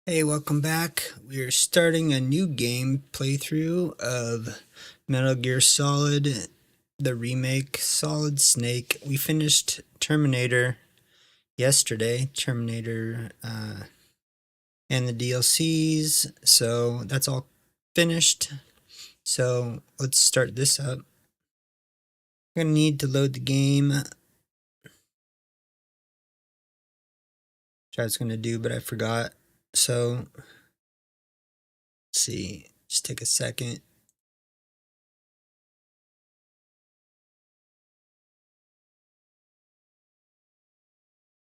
Hey, welcome back. We are starting a new game playthrough of Metal Gear Solid, the remake, Solid Snake. We finished Terminator yesterday, Terminator and the DLCs, so that's all finished. So let's start this up. I'm gonna need to load the game, which I was gonna do, but I forgot. So let's see, just take a second.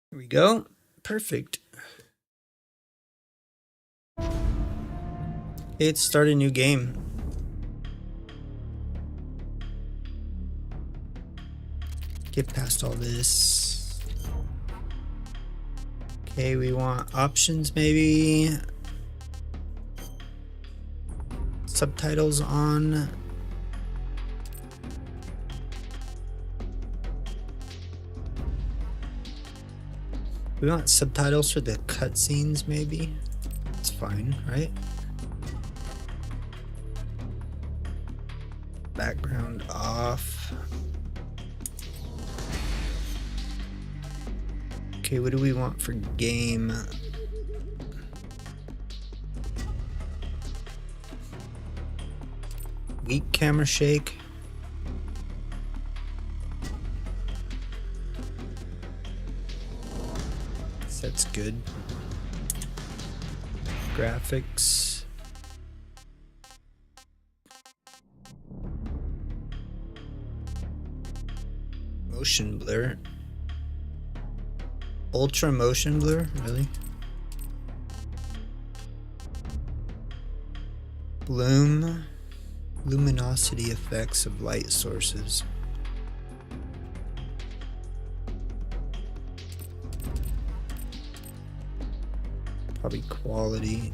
Here we go. Perfect. Let's start a new game. Get past all this. Okay, we want options maybe. Subtitles on. We want subtitles for the cutscenes maybe. It's fine, right? Background off. Okay, what do we want for game? Weak camera shake. That's good. Graphics. Motion blur. Ultra motion blur, really? Bloom. Luminosity effects of light sources. Probably quality.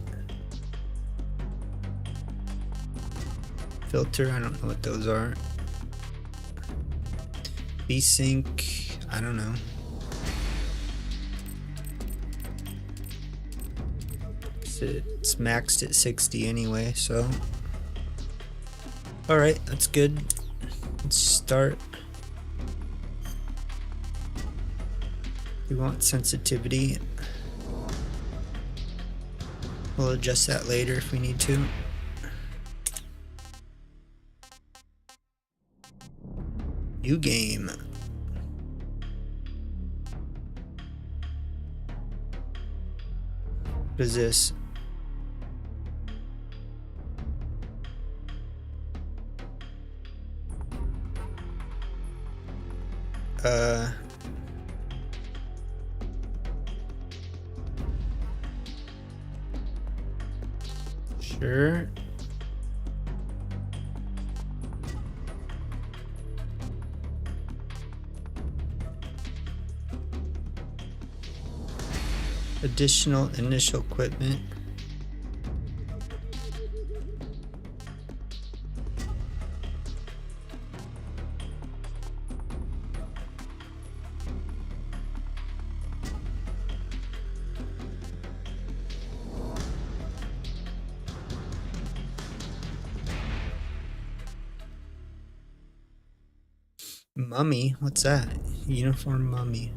Filter, I don't know what those are. V-Sync, I don't know. It's maxed at 60 anyway, so. Alright, that's good. Let's start. We want sensitivity. We'll adjust that later if we need to. New game. What is this? Sure. Additional initial equipment. Mummy? What's that? Uniform mummy.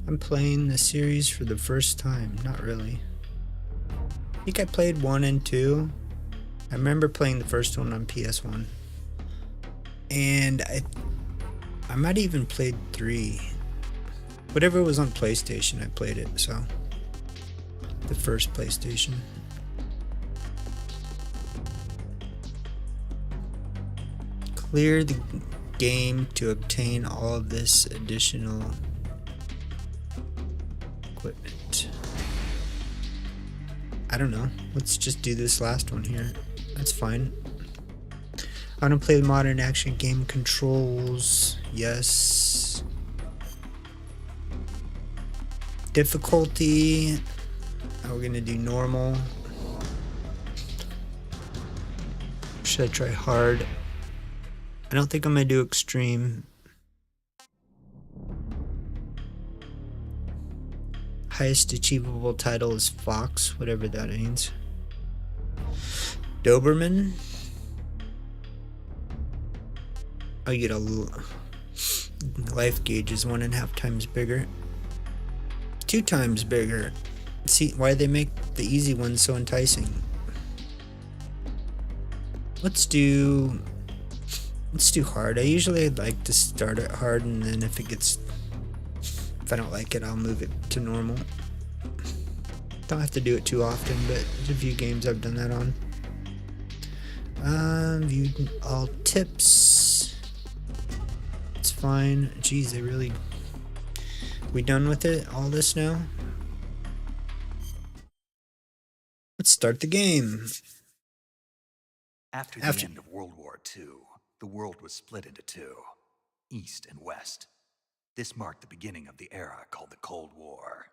I'm playing the series for the first time. Not really. I think I played 1 and 2. I remember playing the first one on PS1. And I might have even played 3. Whatever was on PlayStation, I played it, so. The first PlayStation. Clear the game to obtain all of this additional equipment. I don't know. Let's just do this last one here. That's fine. I want to play the modern action game controls. Yes. Difficulty. We're gonna do normal. Should I try hard? I don't think I'm gonna do extreme. highest achievable title is Fox, whatever that means. Doberman. Oh, you get a life gauge is 1.5 times bigger. 2 times bigger. See why they make the easy ones so enticing. Let's do hard. I'd like to start it hard, and then if I don't like it, I'll move it to normal. Don't have to do it too often, but there's a few games I've done that on. View all tips. It's fine. Geez, we done with it? All this now? Let's start the game. After the end of World War II, the world was split into two, East and West. This marked the beginning of the era called the Cold War.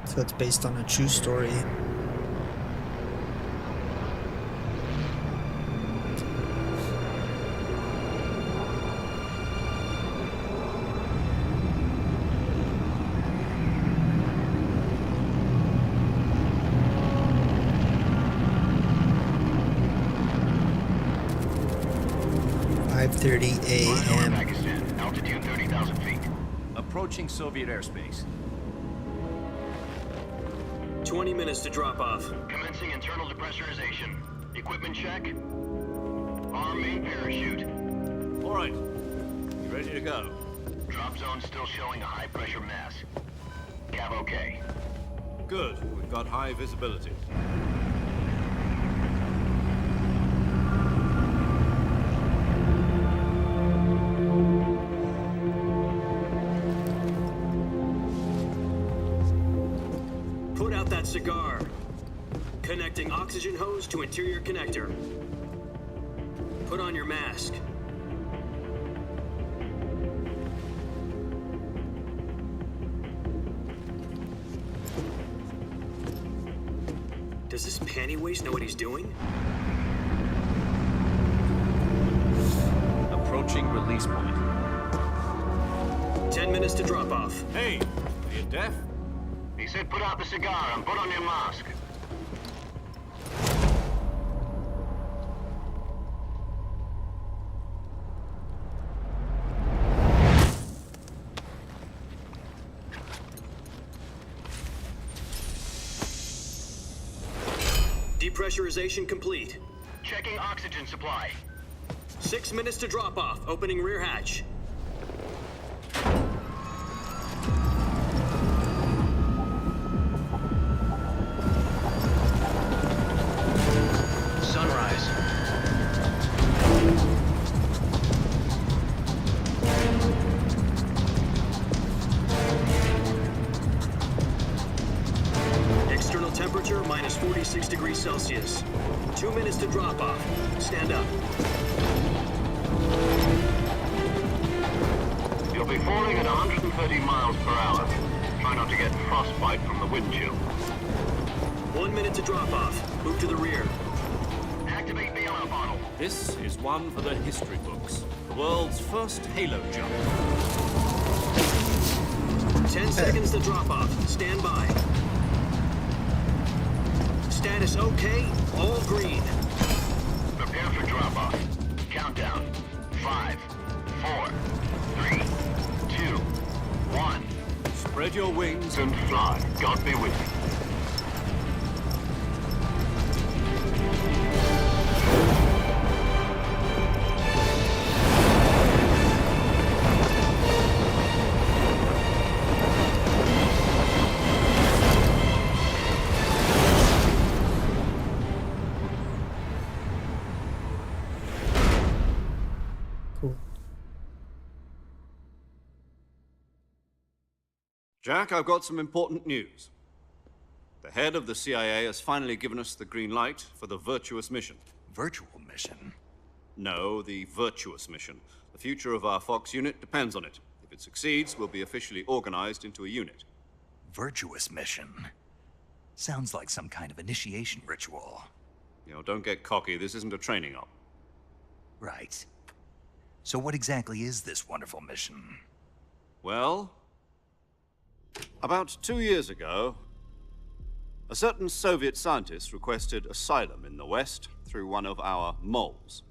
So it's based on a true story. .30 a.m. Pakistan, altitude 30,000 feet. Approaching Soviet airspace. 20 minutes to drop off. Commencing internal depressurization. Equipment check. Arm main parachute. All right. Ready to go. Drop zone still showing a high pressure mass. Cav okay. Good. We've got high visibility. Cigar. Connecting oxygen hose to interior connector. Put on your mask. Does this panty waste know what he's doing? Approaching release point. 10 minutes to drop off. Hey, are you deaf? He said put out the cigar and put on your mask. Depressurization complete. Checking oxygen supply. 6 minutes to drop off. Opening rear hatch. Temperature minus 46 degrees Celsius. 2 minutes to drop off. Stand up. You'll be falling at 130 miles per hour. Try not to get frostbite from the wind chill. 1 minute to drop off. Move to the rear. Activate the yellow bottle. This is one for the history books. The world's first halo jump. 10 seconds to drop off. Stand by. Status okay, all green. Prepare for drop-off. Countdown. 5, 4, 3, 2, 1. Spread your wings And fly. God be with you. Jack, I've got some important news. The head of the CIA has finally given us the green light for the virtuous mission. Virtual mission? No, the virtuous mission. The future of our Fox unit depends on it. If it succeeds, we'll be officially organized into a unit. Virtuous mission. Sounds like some kind of initiation ritual. Don't get cocky. This isn't a training op. Right. So what exactly is this wonderful mission? Well, about 2 years ago, a certain Soviet scientist requested asylum in the West through one of our moles.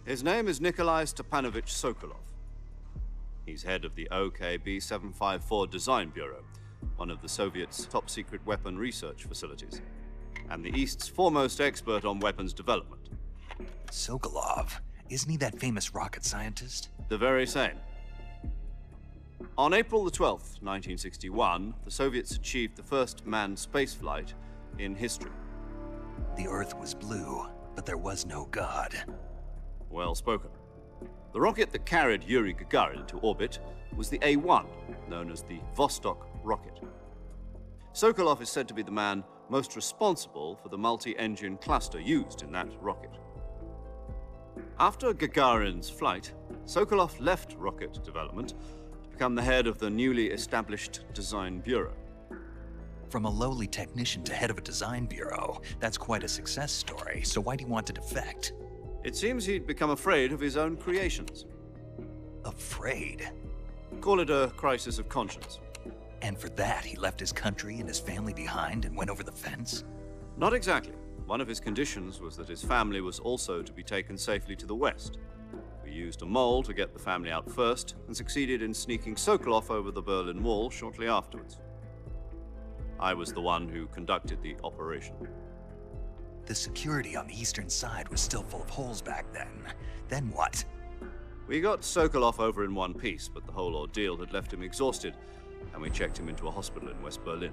His name is Nikolai Stepanovich Sokolov. He's head of the OKB-754 Design Bureau, one of the Soviets' top-secret weapon research facilities, and the East's foremost expert on weapons development. Sokolov? Isn't he that famous rocket scientist? The very same. On April the 12th, 1961, the Soviets achieved the first manned spaceflight in history. The Earth was blue, but there was no God. Well spoken. The rocket that carried Yuri Gagarin to orbit was the A-1, known as the Vostok rocket. Sokolov is said to be the man most responsible for the multi-engine cluster used in that rocket. After Gagarin's flight, Sokolov left rocket development to become the head of the newly established Design Bureau. From a lowly technician to head of a design bureau, that's quite a success story, so why'd he want to defect? It seems he'd become afraid of his own creations. Afraid? Call it a crisis of conscience. And for that, he left his country and his family behind and went over the fence? Not exactly. One of his conditions was that his family was also to be taken safely to the West. We used a mole to get the family out first and succeeded in sneaking Sokolov over the Berlin Wall shortly afterwards. I was the one who conducted the operation. The security on the eastern side was still full of holes back then. Then what? We got Sokolov over in one piece, but the whole ordeal had left him exhausted, and we checked him into a hospital in West Berlin.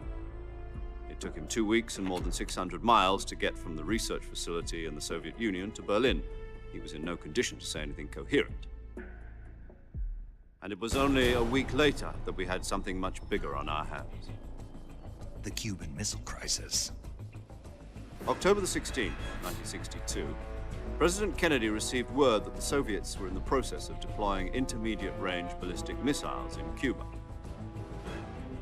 It took him 2 weeks and more than 600 miles to get from the research facility in the Soviet Union to Berlin. He was in no condition to say anything coherent. And it was only a week later that we had something much bigger on our hands. The Cuban Missile Crisis. October the 16th, 1962, President Kennedy received word that the Soviets were in the process of deploying intermediate-range ballistic missiles in Cuba.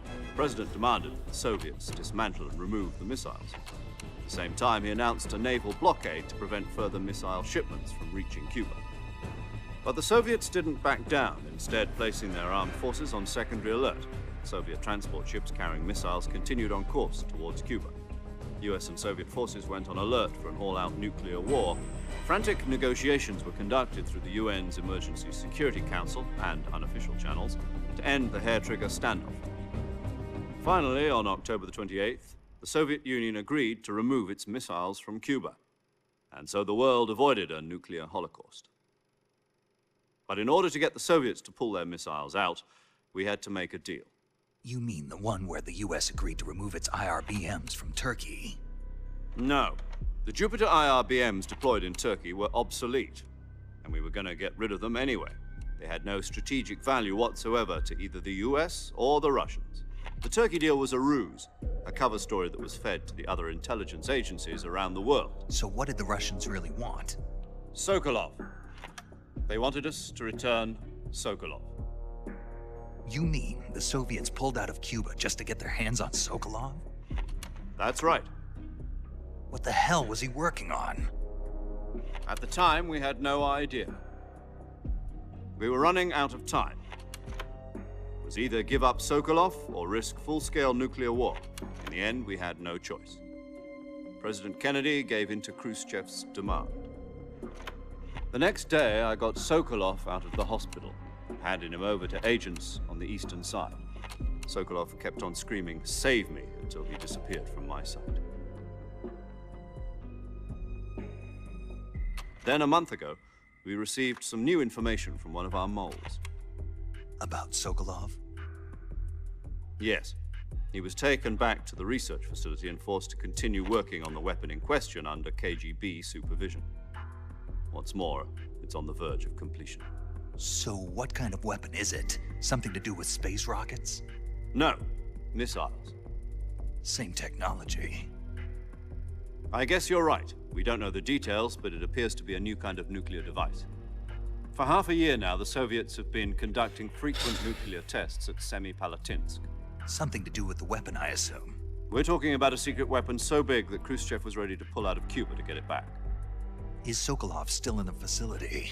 The President demanded that the Soviets dismantle and remove the missiles. At the same time, he announced a naval blockade to prevent further missile shipments from reaching Cuba. But the Soviets didn't back down, instead placing their armed forces on secondary alert. Soviet transport ships carrying missiles continued on course towards Cuba. US and Soviet forces went on alert for an all-out nuclear war. Frantic negotiations were conducted through the UN's Emergency Security Council and unofficial channels to end the hair-trigger standoff. Finally, on October the 28th, the Soviet Union agreed to remove its missiles from Cuba, and so the world avoided a nuclear holocaust. But in order to get the Soviets to pull their missiles out, we had to make a deal. You mean the one where the US agreed to remove its IRBMs from Turkey? No. The Jupiter IRBMs deployed in Turkey were obsolete, and we were going to get rid of them anyway. They had no strategic value whatsoever to either the US or the Russians. The Turkey deal was a ruse, a cover story that was fed to the other intelligence agencies around the world. So what did the Russians really want? Sokolov. They wanted us to return Sokolov. You mean the Soviets pulled out of Cuba just to get their hands on Sokolov? That's right. What the hell was he working on? At the time, we had no idea. We were running out of time. It was either give up Sokolov or risk full-scale nuclear war. In the end, we had no choice. President Kennedy gave in to Khrushchev's demand. The next day, I got Sokolov out of the hospital, handing him over to agents on the eastern side. Sokolov kept on screaming, "Save me," until he disappeared from my sight. Then a month ago, we received some new information from one of our moles. About Sokolov? Yes. He was taken back to the research facility and forced to continue working on the weapon in question under KGB supervision. What's more, it's on the verge of completion. So what kind of weapon is it? Something to do with space rockets? No, missiles. Same technology. I guess you're right. We don't know the details, but it appears to be a new kind of nuclear device. For half a year now, the Soviets have been conducting frequent nuclear tests at Semipalatinsk. Something to do with the weapon, I assume. We're talking about a secret weapon so big that Khrushchev was ready to pull out of Cuba to get it back. Is Sokolov still in the facility?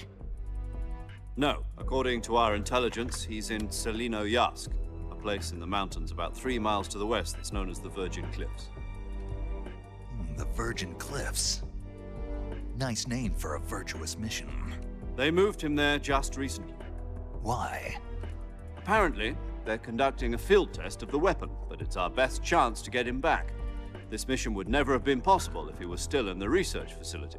No. According to our intelligence, he's in Selino-Yarsk, a place in the mountains about 3 miles to the west that's known as the Virgin Cliffs. The Virgin Cliffs. Nice name for a virtuous mission. They moved him there just recently. Why? Apparently, they're conducting a field test of the weapon, but it's our best chance to get him back. This mission would never have been possible if he was still in the research facility.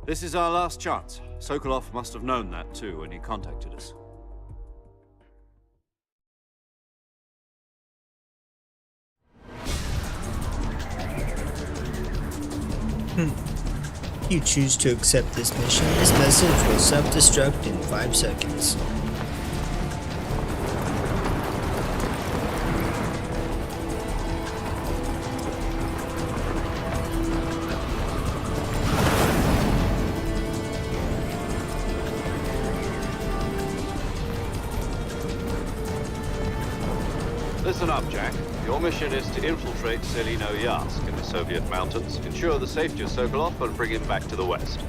This is our last chance. Sokolov must have known that too when he contacted us. If you choose to accept this mission, this message will self-destruct in 5 seconds. Listen up, Jack. Your mission is to infiltrate Selino-Yarsk in the Soviet mountains, ensure the safety of Sokolov, and bring him back to the west.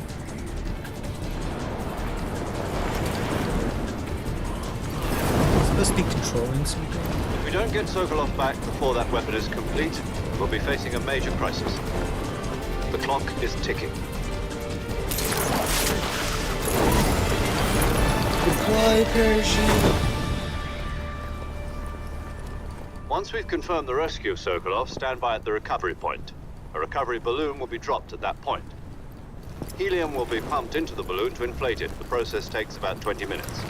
Supposed to be controlling something? If we don't get Sokolov back before that weapon is complete, we'll be facing a major crisis. The clock is ticking. Deploy parachute! Once we've confirmed the rescue of Sokolov, stand by at the recovery point. A recovery balloon will be dropped at that point. Helium will be pumped into the balloon to inflate it. The process takes about 20 minutes.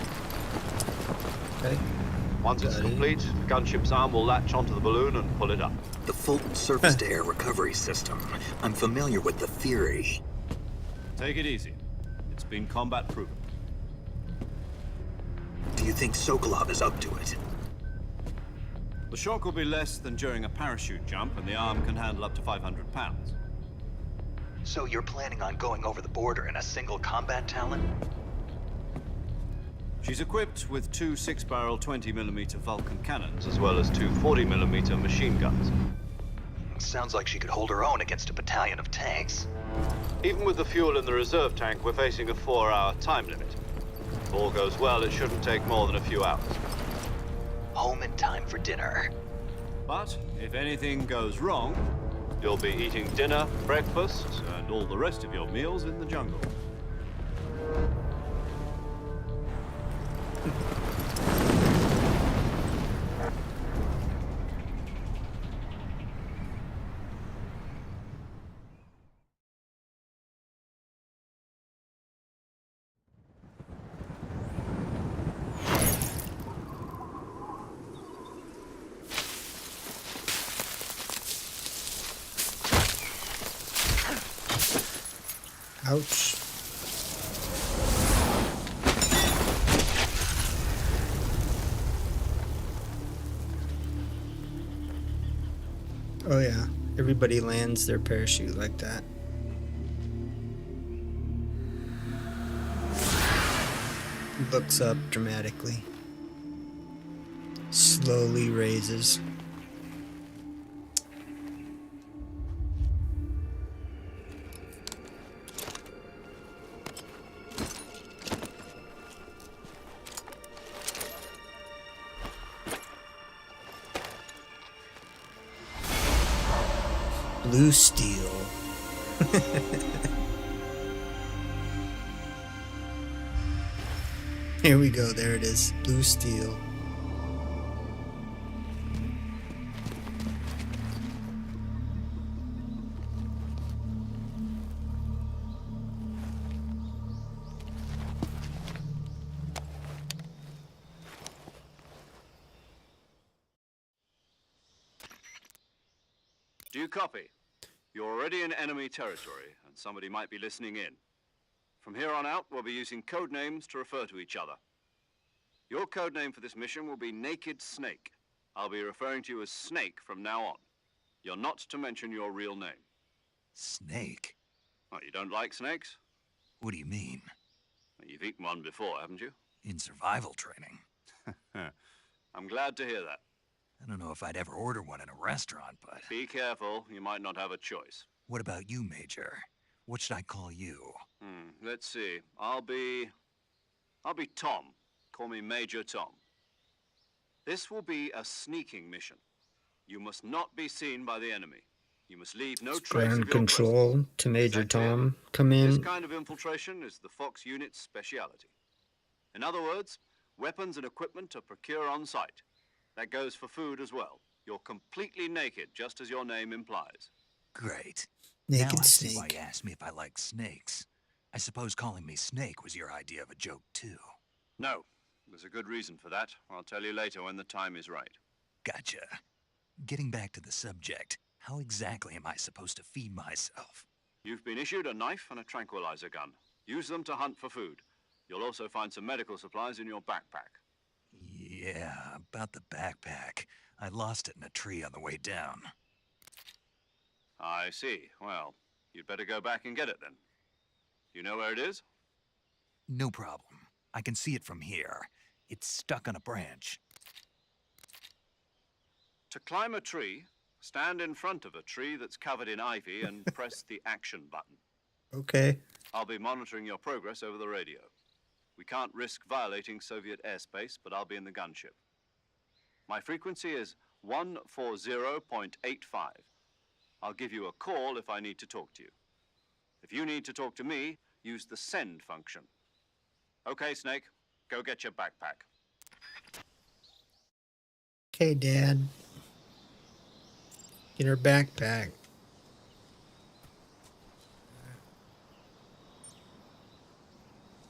Okay. Once it's complete, the gunship's arm will latch onto the balloon and pull it up. The Fulton surface-to-air recovery system. I'm familiar with the theory. Take it easy. It's been combat proven. Do you think Sokolov is up to it? The shock will be less than during a parachute jump, and the arm can handle up to 500 pounds. So you're planning on going over the border in a single combat Talon? She's equipped with 2 6-barrel 20mm Vulcan cannons, as well as 2 40mm machine guns. Sounds like she could hold her own against a battalion of tanks. Even with the fuel in the reserve tank, we're facing a 4-hour time limit. If all goes well, it shouldn't take more than a few hours. Home in time for dinner. But if anything goes wrong, you'll be eating dinner, breakfast, and all the rest of your meals in the jungle. Ouch. Oh yeah, everybody lands their parachute like that. Looks up dramatically. Slowly raises. Blue steel. Here we go, there it is. Blue steel. Do you copy? You're already in enemy territory, and somebody might be listening in. From here on out, we'll be using code names to refer to each other. Your code name for this mission will be Naked Snake. I'll be referring to you as Snake from now on. You're not to mention your real name. Snake? What, you don't like snakes? What do you mean? Well, you've eaten one before, haven't you? In survival training? I'm glad to hear that. I don't know if I'd ever order one in a restaurant, but... Be careful, you might not have a choice. What about you, Major? What should I call you? Let's see. I'll be Tom. Call me Major Tom. This will be a sneaking mission. You must not be seen by the enemy. You must leave no trace of Ground your control presence. to Major Is that clear? Tom. Come This in. kind of infiltration is the Fox unit's speciality. In other words, weapons and equipment are procured on site. That goes for food as well. You're completely naked, just as your name implies. Great. Naked Now I see why snake. you asked me if I like snakes. I suppose calling me Snake was your idea of a joke, too. No, there's a good reason for that. I'll tell you later when the time is right. Gotcha. Getting back to the subject, how exactly am I supposed to feed myself? You've been issued a knife and a tranquilizer gun. Use them to hunt for food. You'll also find some medical supplies in your backpack. Yeah, about the backpack. I lost it in a tree on the way down. I see. Well, you'd better go back and get it then. You know where it is? No problem. I can see it from here. It's stuck on a branch. To climb a tree, stand in front of a tree that's covered in ivy and press the action button. Okay. I'll be monitoring your progress over the radio. We can't risk violating Soviet airspace, but I'll be in the gunship. My frequency is 140.85. I'll give you a call if I need to talk to you. If you need to talk to me, use the send function. Okay, Snake, go get your backpack. Okay, Dad. Get her backpack.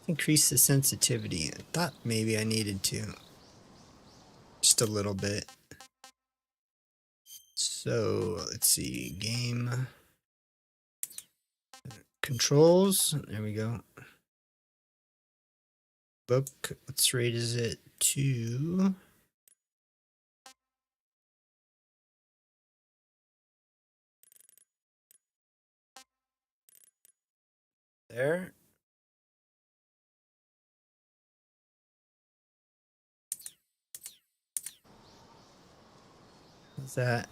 Increase the sensitivity. I thought maybe I needed to. Just a little bit. So, let's see. Game. Controls. There we go. Book. Let's rate is it? 2. There. What's that?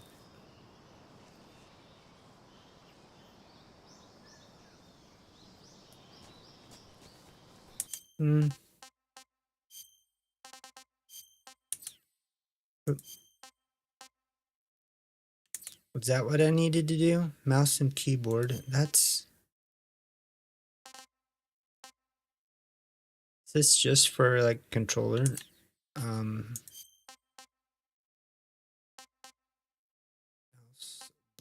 Hmm. Was that what I needed to do? Mouse and keyboard. That's... Is this just for like controller?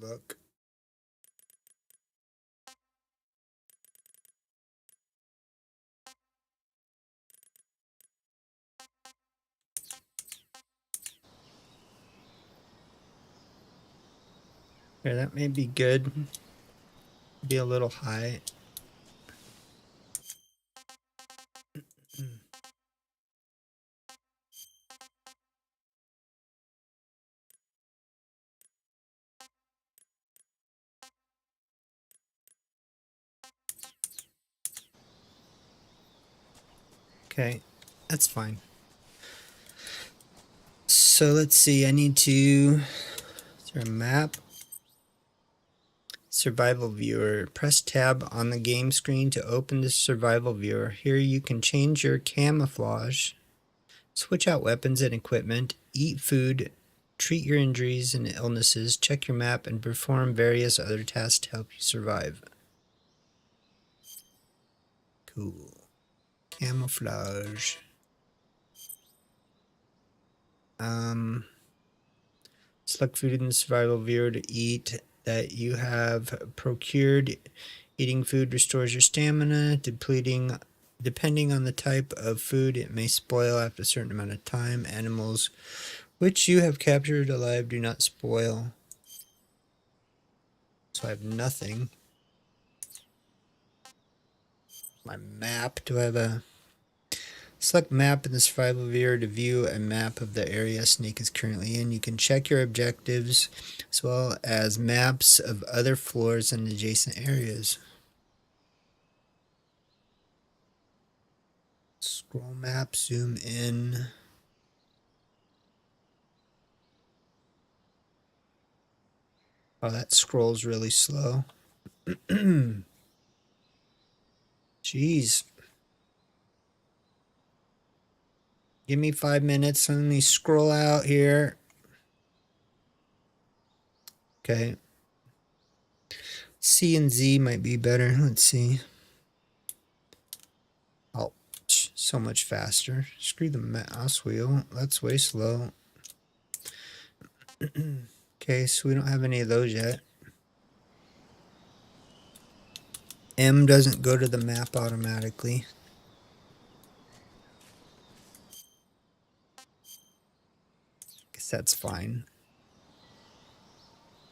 Look. Yeah, that may be good. Be a little high. Okay, that's fine. So let's see, I need to... Is there a map? Survival viewer. Press tab on the game screen to open the survival viewer. Here you can change your camouflage, switch out weapons and equipment, eat food, treat your injuries and illnesses, check your map, and perform various other tasks to help you survive. Cool. Camouflage. Select food in the survival viewer to eat that you have procured. Eating food restores your stamina. Depending on the type of food, it may spoil after a certain amount of time. Animals which you have captured alive do not spoil. So I have nothing. My map. Do I have a Select map in the survival viewer to view a map of the area Snake is currently in. You can check your objectives as well as maps of other floors and adjacent areas. Scroll map, zoom in. Oh, that scrolls really slow. Jeez. Give me 5 minutes. Let me scroll out here. Okay. C and Z might be better. Let's see. Oh, so much faster. Screw the mouse wheel. That's way slow. Okay, so we don't have any of those yet. M doesn't go to the map automatically. Guess that's fine.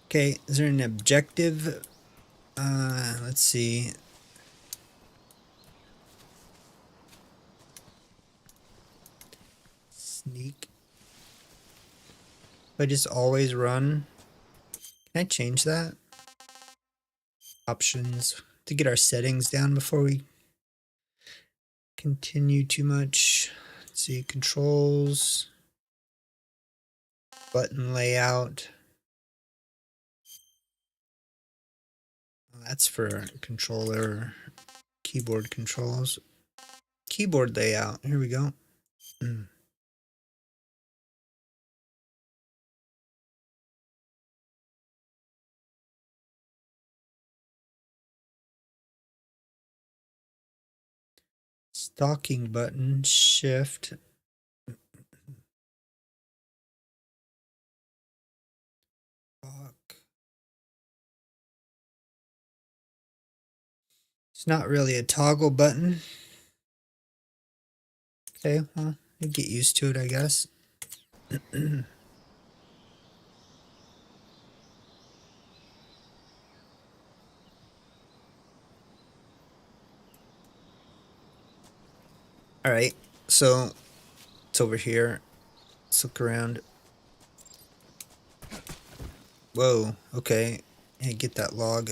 Okay, is there an objective? Let's see. Sneak. If I just always run. Can I change that? Options. To get our settings down before we continue too much. Let's see, controls. Button layout. That's for controller, keyboard controls. Keyboard layout. Here we go. Stalking button, shift. Lock. It's not really a toggle button. Okay, well, I get used to it, I guess. Alright, so it's over here. Let's look around. Whoa, okay. Hey, get that log.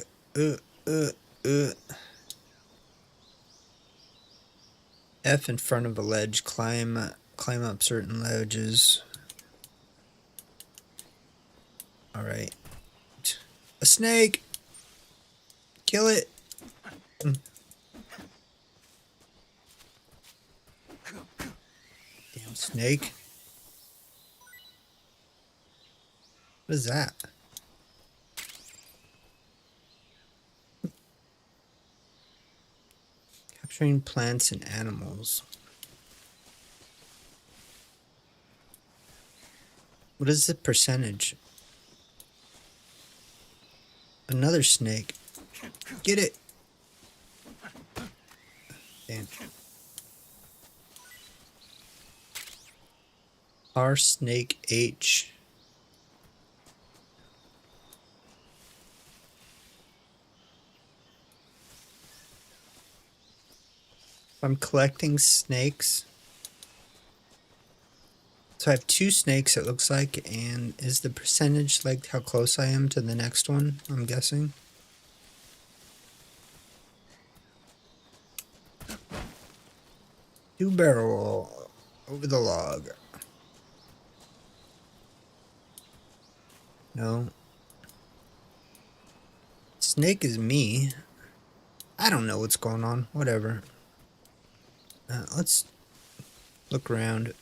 F in front of a ledge. Climb up certain ledges. Alright. A snake! Kill it! Damn snake. What is that? Capturing plants and animals. What is the percentage? Another snake. Get it! Damn. R snake H. I'm collecting snakes. So I have 2 snakes, it looks like, and is the percentage like how close I am to the next one, I'm guessing? Two barrel over the log. No. Snake is me. I don't know what's going on. Whatever. Let's look around.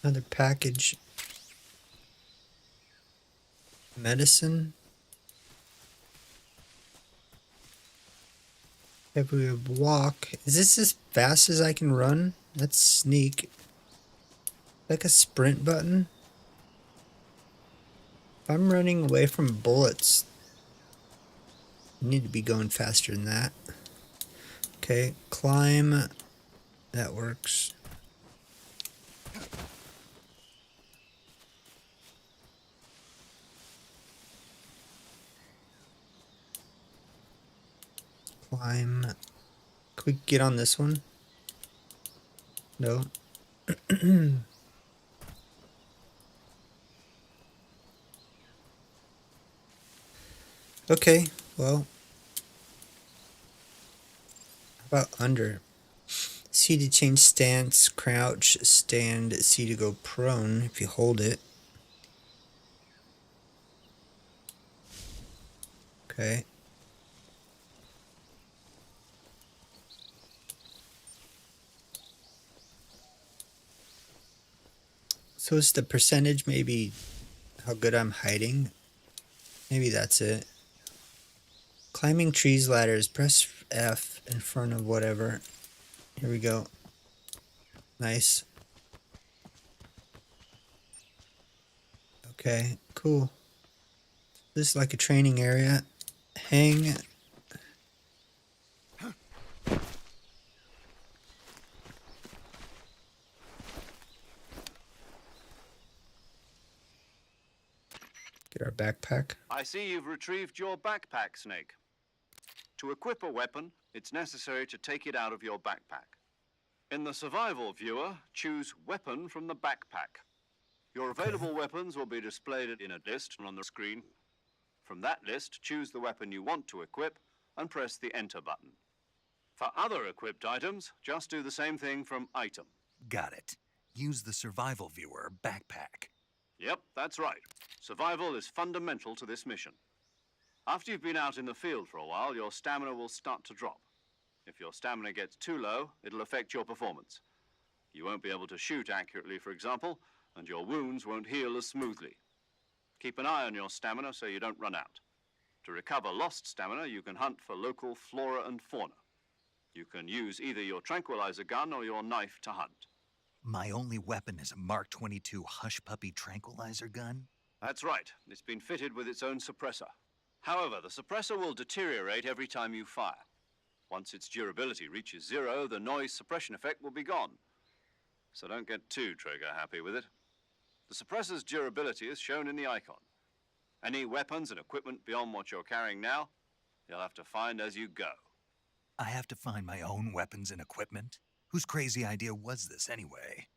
Another package. Medicine. If we walk. Is this as fast as I can run? That's sneak. Like a sprint button. If I'm running away from bullets, I need to be going faster than that. Okay, climb. That works. Climb. Can we get on this one? No. Okay, well. How about under? C to change stance, crouch, stand, C to go prone if you hold it. Okay. So is the percentage maybe how good I'm hiding? Maybe that's it. Climbing trees, ladders, press F in front of whatever. Here we go. Nice. Okay, cool. This is like a training area. Hang. Get our backpack. I see you've retrieved your backpack, Snake. To equip a weapon, it's necessary to take it out of your backpack. In the survival viewer, choose Weapon from the backpack. Your available weapons will be displayed in a list on the screen. From that list, choose the weapon you want to equip and press the Enter button. For other equipped items, just do the same thing from Item. Got it. Use the survival viewer backpack. Yep, that's right. Survival is fundamental to this mission. After you've been out in the field for a while, your stamina will start to drop. If your stamina gets too low, it'll affect your performance. You won't be able to shoot accurately, for example, and your wounds won't heal as smoothly. Keep an eye on your stamina so you don't run out. To recover lost stamina, you can hunt for local flora and fauna. You can use either your tranquilizer gun or your knife to hunt. My only weapon is a Mark 22 Hush Puppy tranquilizer gun? That's right. It's been fitted with its own suppressor. However, the suppressor will deteriorate every time you fire. Once its durability reaches 0, the noise suppression effect will be gone. So don't get too trigger happy with it. The suppressor's durability is shown in the icon. Any weapons and equipment beyond what you're carrying now, you'll have to find as you go. I have to find my own weapons and equipment? Whose crazy idea was this anyway?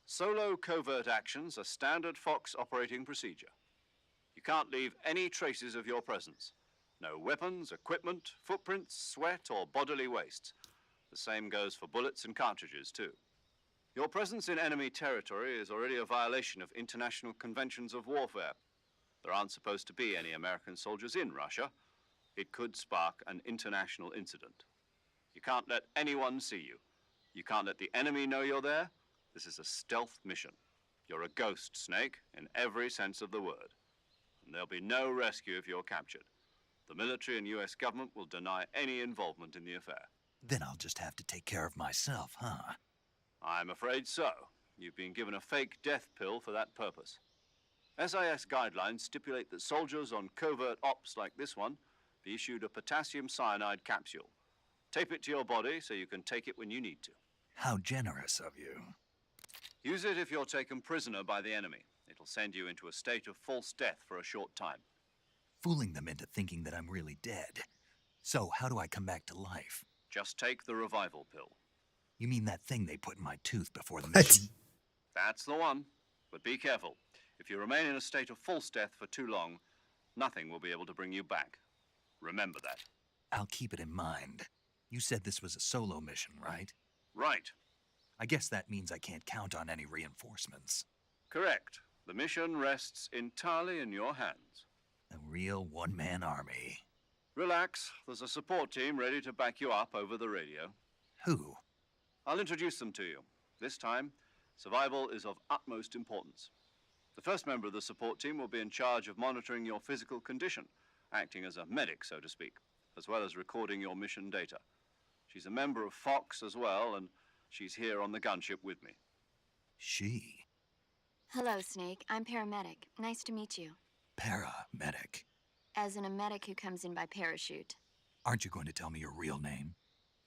Solo covert actions are standard Fox operating procedure. You can't leave any traces of your presence. No weapons, equipment, footprints, sweat, or bodily wastes. The same goes for bullets and cartridges, too. Your presence in enemy territory is already a violation of international conventions of warfare. There aren't supposed to be any American soldiers in Russia. It could spark an international incident. You can't let anyone see you. You can't let the enemy know you're there. This is a stealth mission. You're a ghost, Snake, in every sense of the word. And there'll be no rescue if you're captured. The military and US government will deny any involvement in the affair. Then I'll just have to take care of myself, huh? I'm afraid so. You've been given a fake death pill for that purpose. SIS guidelines stipulate that soldiers on covert ops like this one be issued a potassium cyanide capsule. Tape it to your body so you can take it when you need to. How generous of you. Use it if you're taken prisoner by the enemy. It'll send you into a state of false death for a short time. Fooling them into thinking that I'm really dead. So how do I come back to life? Just take the revival pill. You mean that thing they put in my tooth before the What? mission? That's the one. But be careful. If you remain in a state of false death for too long, nothing will be able to bring you back. Remember that. I'll keep it in mind. You said this was a solo mission, right? Right. I guess that means I can't count on any reinforcements. Correct. The mission rests entirely in your hands. A real one-man army. Relax. There's a support team ready to back you up over the radio. Who? I'll introduce them to you. This time, survival is of utmost importance. The first member of the support team will be in charge of monitoring your physical condition, acting as a medic, so to speak, as well as recording your mission data. She's a member of Fox as well, and she's here on the gunship with me. She. Hello, Snake. I'm paramedic. Nice to meet you. Paramedic. As in a medic who comes in by parachute. Aren't you going to tell me your real name?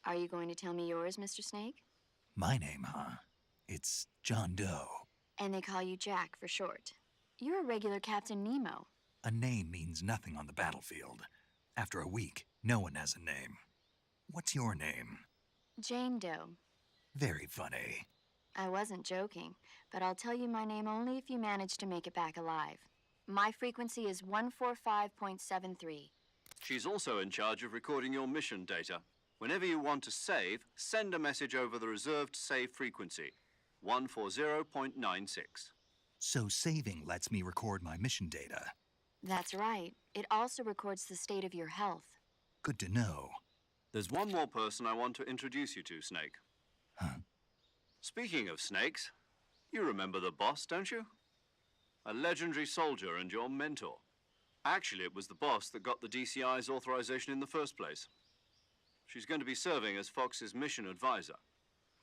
Are you going to tell me yours, Mr. Snake? My name, huh? It's John Doe. And they call you Jack for short. You're a regular Captain Nemo. A name means nothing on the battlefield. After a week, no one has a name. What's your name? Jane Doe. Very funny. I wasn't joking, but I'll tell you my name only if you manage to make it back alive. My frequency is 145.73. She's also in charge of recording your mission data. Whenever you want to save, send a message over the reserved save frequency, 140.96. So saving lets me record my mission data. That's right. It also records the state of your health. Good to know. There's one more person I want to introduce you to, Snake. Huh? Speaking of snakes, you remember the boss, don't you? A legendary soldier and your mentor. Actually, it was the boss that got the DCI's authorization in the first place. She's going to be serving as Fox's mission advisor.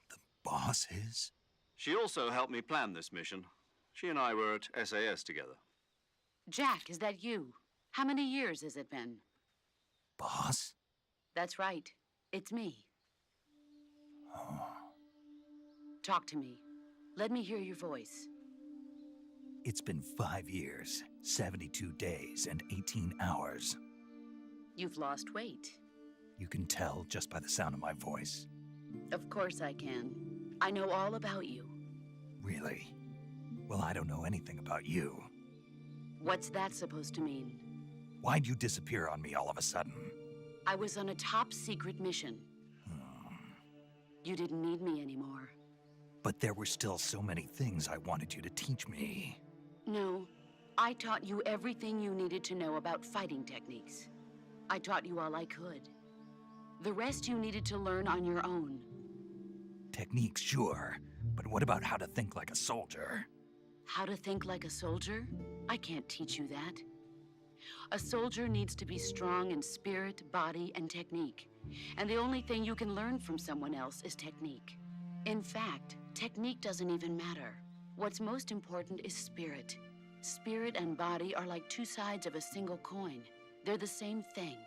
The boss is? She also helped me plan this mission. She and I were at SAS together. Jack, is that you? How many years has it been? Boss? That's right. It's me. Oh. Talk to me. Let me hear your voice. It's been 5 years, 72 days, and 18 hours. You've lost weight. You can tell just by the sound of my voice. Of course I can. I know all about you. Really? Well, I don't know anything about you. What's that supposed to mean? Why'd you disappear on me all of a sudden? I was on a top-secret mission. You didn't need me anymore. But there were still so many things I wanted you to teach me. No, I taught you everything you needed to know about fighting techniques. I taught you all I could. The rest you needed to learn on your own. Techniques, sure. But what about how to think like a soldier? How to think like a soldier? I can't teach you that. A soldier needs to be strong in spirit, body, and technique. And the only thing you can learn from someone else is technique. In fact, technique doesn't even matter. What's most important is spirit. Spirit and body are like two sides of a single coin. They're the same thing.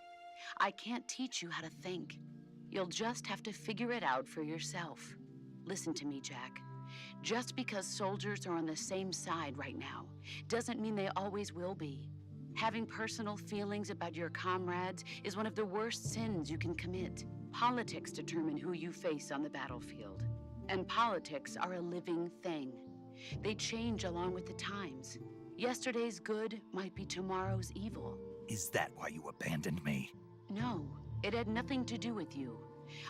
I can't teach you how to think. You'll just have to figure it out for yourself. Listen to me, Jack. Just because soldiers are on the same side right now doesn't mean they always will be. Having personal feelings about your comrades is one of the worst sins you can commit. Politics determine who you face on the battlefield. And politics are a living thing. They change along with the times. Yesterday's good might be tomorrow's evil. Is that why you abandoned me? No, it had nothing to do with you.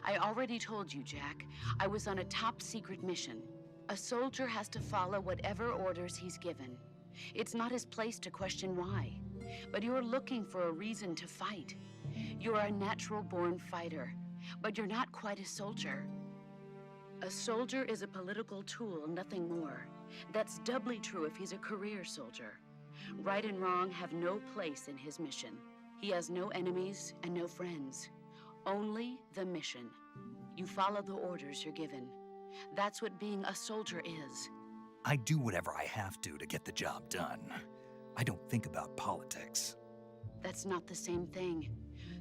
I already told you, Jack. I was on a top-secret mission. A soldier has to follow whatever orders he's given. It's not his place to question why. But you're looking for a reason to fight. You're a natural-born fighter, but you're not quite a soldier. A soldier is a political tool, nothing more. That's doubly true if he's a career soldier. Right and wrong have no place in his mission. He has no enemies and no friends. Only the mission. You follow the orders you're given. That's what being a soldier is. I do whatever I have to get the job done. I don't think about politics. That's not the same thing.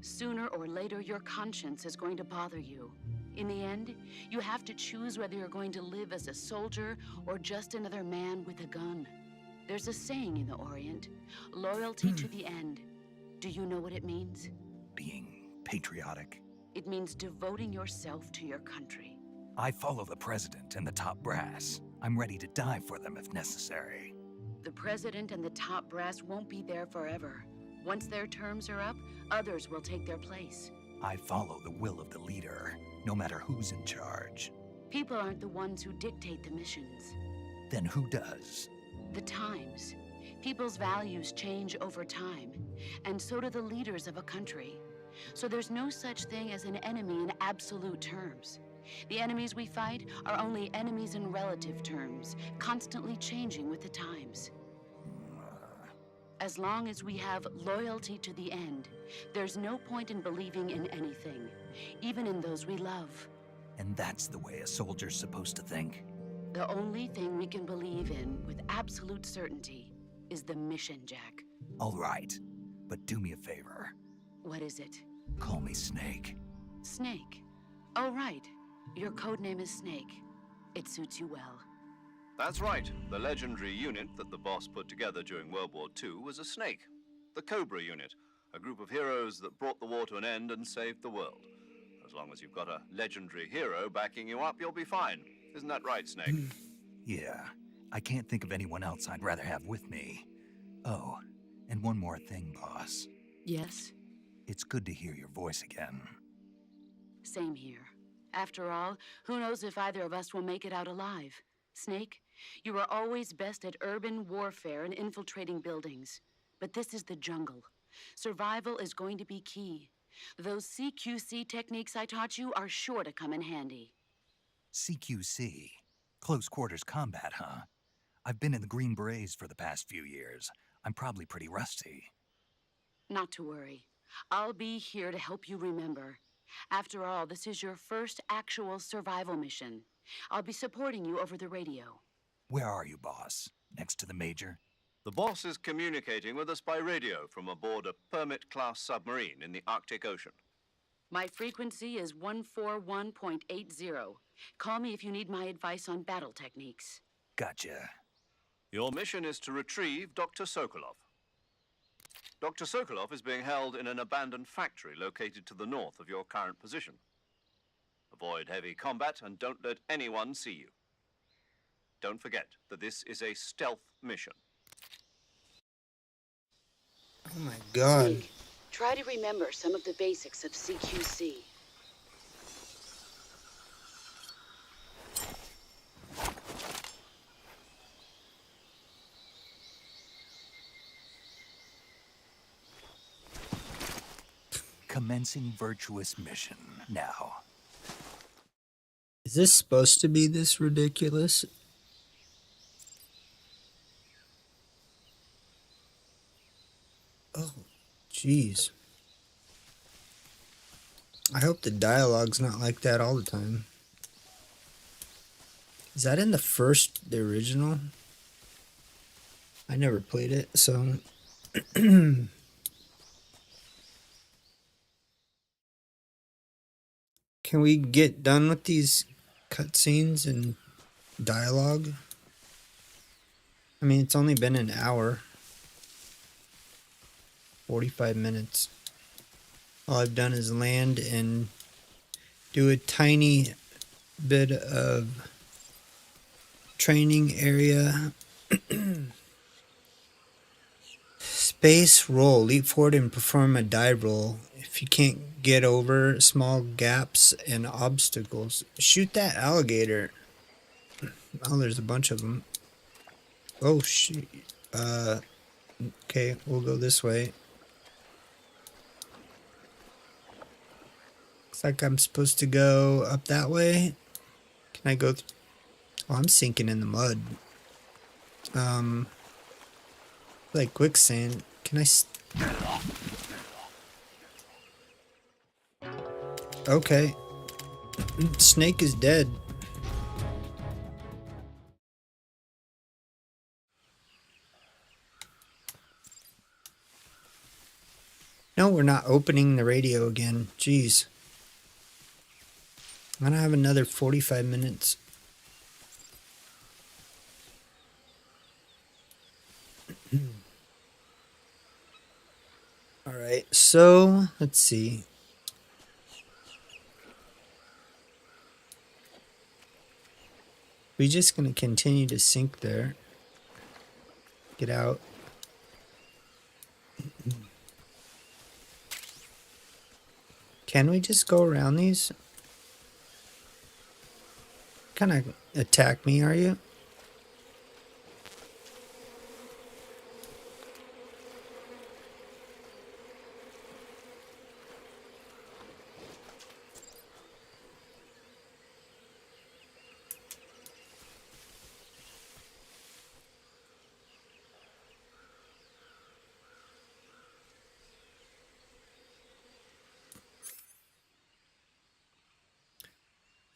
Sooner or later, your conscience is going to bother you. In the end, you have to choose whether you're going to live as a soldier or just another man with a gun. There's a saying in the Orient, loyalty to the end. Do you know what it means? Being patriotic. It means devoting yourself to your country. I follow the president and the top brass. I'm ready to die for them if necessary. The president and the top brass won't be there forever. Once their terms are up, others will take their place. I follow the will of the leader, no matter who's in charge. People aren't the ones who dictate the missions. Then who does? The times. People's values change over time, and so do the leaders of a country. So there's no such thing as an enemy in absolute terms. The enemies we fight are only enemies in relative terms, constantly changing with the times. As long as we have loyalty to the end, there's no point in believing in anything, even in those we love. And that's the way a soldier's supposed to think? The only thing we can believe in with absolute certainty is the mission, Jack. All right, but do me a favor. What is it? Call me Snake. Snake. Oh, right. Your code name is Snake. It suits you well. That's right. The legendary unit that the boss put together during World War II was a snake. The Cobra unit, a group of heroes that brought the war to an end and saved the world. As long as you've got a legendary hero backing you up, you'll be fine. Isn't that right, Snake? Yeah, I can't think of anyone else I'd rather have with me. Oh, and one more thing, boss. Yes? It's good to hear your voice again. Same here. After all, who knows if either of us will make it out alive? Snake, you are always best at urban warfare and infiltrating buildings. But this is the jungle. Survival is going to be key. Those CQC techniques I taught you are sure to come in handy. CQC? Close quarters combat, huh? I've been in the Green Berets for the past few years. I'm probably pretty rusty. Not to worry. I'll be here to help you remember. After all, this is your first actual survival mission. I'll be supporting you over the radio. Where are you, boss? Next to the Major? The boss is communicating with us by radio from aboard a Permit-class submarine in the Arctic Ocean. My frequency is 141.80. Call me if you need my advice on battle techniques. Gotcha. Your mission is to retrieve Dr. Sokolov. Dr. Sokolov is being held in an abandoned factory located to the north of your current position. Avoid heavy combat and don't let anyone see you. Don't forget that this is a stealth mission. Oh my god. Snake, try to remember some of the basics of CQC. Commencing virtuous mission now. Is this supposed to be this ridiculous? Oh, jeez. I hope the dialogue's not like that all the time. Is that in the original? I never played it, so... Can we get done with these cutscenes and dialogue? I mean, it's only been an hour. 45 minutes. All I've done is land and do a tiny bit of training area. Space roll. Leap forward and perform a dive roll. If you can't get over small gaps and obstacles, shoot that alligator. Oh, there's a bunch of them. Oh, shit. Okay, we'll go this way. Looks like I'm supposed to go up that way. Can I go? Oh, I'm sinking in the mud. Like quicksand. Can I? Okay. Snake is dead. No, we're not opening the radio again. Jeez. I'm gonna have another 45 minutes. Alright, so let's see. We're just gonna continue to sink there. Get out. Can we just go around these? Kind of attack me, are you?